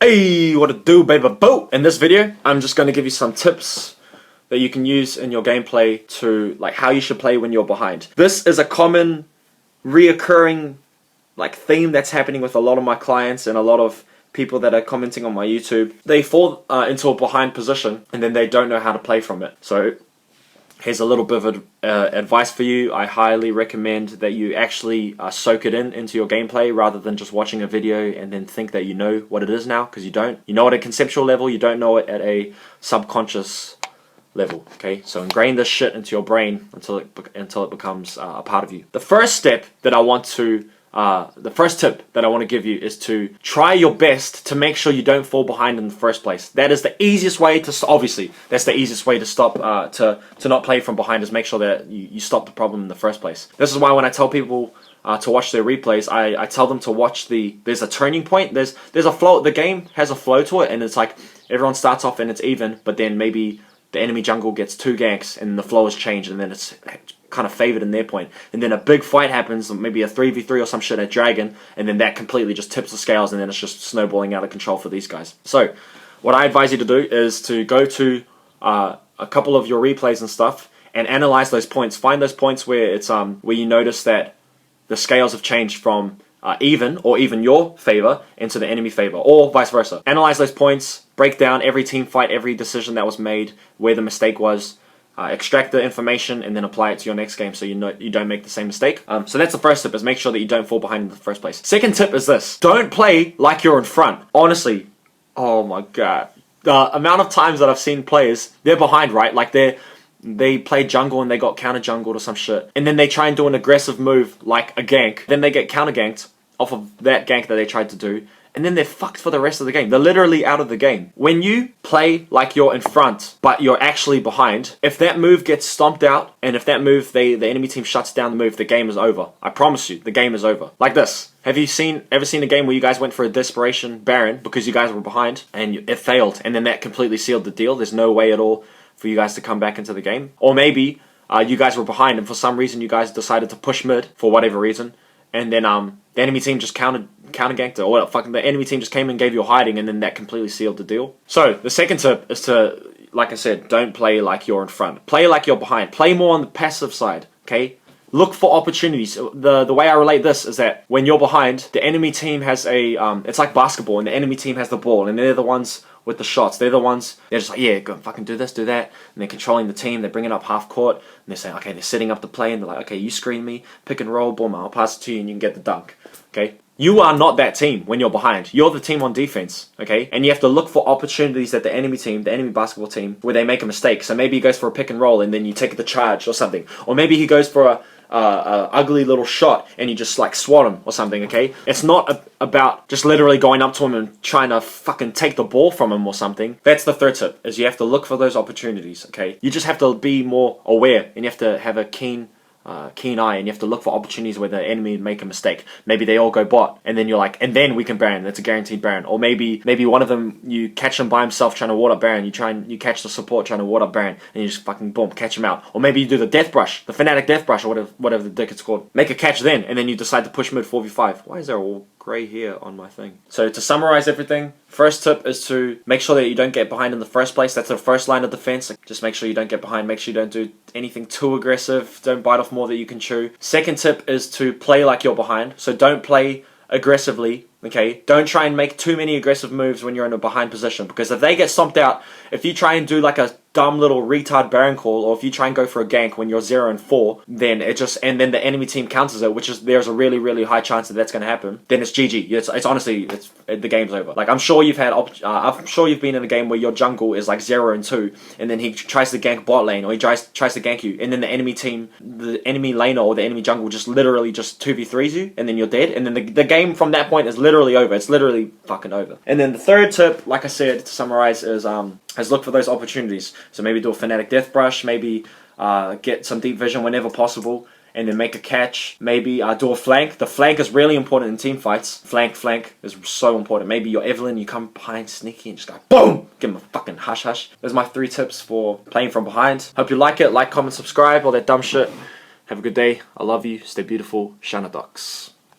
Hey, what it do, baby boo? In this video, I'm just going to give you some tips that you can use in your gameplay to, like, how you should play when you're behind. This is a common, reoccurring, like, theme that's happening with a lot of my clients and a lot of people that are commenting on my YouTube. They fall into a behind position and then they don't know how to play from it. So here's a little bit of advice for you. I highly recommend that you actually soak it into your gameplay rather than just watching a video and then think that you know what it is now, because you don't. You know it at a conceptual level, you don't know it at a subconscious level. Okay, so ingrain this shit into your brain until it becomes a part of you. The first tip that I want to give you is to try your best to make sure you don't fall behind in the first place. That is the easiest way to obviously that's the easiest way to stop to not play from behind, is make sure that you stop the problem in the first place. This is why when I tell people to watch their replays, I tell them to watch there's a turning point. There's a flow. The game has a flow to it, and it's like everyone starts off and it's even, but then maybe the enemy jungle gets 2 ganks and the flow has changed, and then it's kind of favored in their point, and then a big fight happens, maybe a 3v3 or some shit at Dragon, and then that completely just tips the scales, and then it's just snowballing out of control for these guys. So what I advise you to do is to go to a couple of your replays and stuff and analyze those points. Find those points where it's where you notice that the scales have changed from even your favor into the enemy favor, or vice versa. Analyze those points, break down every team fight, every decision that was made, where the mistake was. Extract the information and then apply it to your next game so you know you don't make the same mistake. So that's the first tip, is make sure that you don't fall behind in the first place. Second tip is this: don't play like you're in front. Honestly, oh my god, the amount of times that I've seen players, they're behind, right? Like they play jungle and they got counter jungled or some shit, and then they try and do an aggressive move like a gank, then they get counter ganked off of that gank that they tried to do, and then they're fucked for the rest of the game. They're literally out of the game. When you play like you're in front, but you're actually behind, if that move gets stomped out, and if that move, the enemy team shuts down the move, the game is over. I promise you, the game is over. Like this. Have you ever seen a game where you guys went for a desperation Baron because you guys were behind, and it failed, and then that completely sealed the deal? There's no way at all for you guys to come back into the game. Or maybe you guys were behind, and for some reason you guys decided to push mid, for whatever reason, and then the enemy team just counter ganked it, or fucking the enemy team just came and gave you a hiding, and then that completely sealed the deal. So the second tip is to, like I said, don't play like you're in front. Play like you're behind. Play more on the passive side, okay? Look for opportunities. The way I relate this is that when you're behind, the enemy team has it's like basketball, and the enemy team has the ball, and they're the ones with the shots. They're just like, yeah, go fucking do this, do that, and they're controlling the team. They're bringing up half court, and they're saying, okay, they're setting up the play, and they're like, okay, you screen me, pick and roll, boom, I'll pass it to you, and you can get the dunk, okay? You are not that team when you're behind. You're the team on defense, okay? And you have to look for opportunities that the enemy team, the enemy basketball team, where they make a mistake. So maybe he goes for a pick and roll, and then you take the charge or something. Or maybe he goes for a ugly little shot and you just like swat him or something, okay? It's not about just literally going up to him and trying to fucking take the ball from him or something. That's the third tip, is you have to look for those opportunities, okay? You just have to be more aware, and you have to have a keen eye, and you have to look for opportunities where the enemy make a mistake. Maybe they all go bot, and then you're like, and then we can Baron. That's a guaranteed Baron. Or maybe one of them, you catch him by himself trying to ward up Baron. You catch the support trying to ward up Baron, and you just fucking boom, catch him out. Or maybe you do the death brush, the fanatic death brush, or whatever the dick it's called. Make a catch then, and then you decide to push mid 4v5. Why is there all grey here on my thing? So to summarize everything, first tip is to make sure that you don't get behind in the first place. That's the first line of defense. Just make sure you don't get behind. Make sure you don't do anything too aggressive. Don't bite off more than you can chew. Second tip is to play like you're behind. So don't play aggressively, okay? Don't try and make too many aggressive moves when you're in a behind position, because if they get stomped out, if you try and do like a dumb little retard Baron call, or if you try and go for a gank when you're 0 and 4, then and then the enemy team counters it, which is, there's a really, really high chance that that's going to happen, then it's GG. It's honestly, the game's over. Like, I'm sure you've been in a game where your jungle is like 0 and 2, and then he tries to gank bot lane, or he tries to gank you, and then the enemy team, the enemy laner or the enemy jungle just literally just 2v3s you, and then you're dead, and then the game from that point is literally over. It's literally fucking over. And then the third tip, like I said, to summarize, is look for those opportunities. So maybe do a fanatic death brush, maybe get some deep vision whenever possible, and then make a catch. Maybe do a flank. The flank is really important in team fights. Flank is so important. Maybe you're Evelyn, you come behind sneaky and just go boom! Give him a fucking hush hush. Those are my 3 tips for playing from behind. Hope you like it. Like, comment, subscribe, all that dumb shit. Have a good day. I love you. Stay beautiful. Shana Ducks.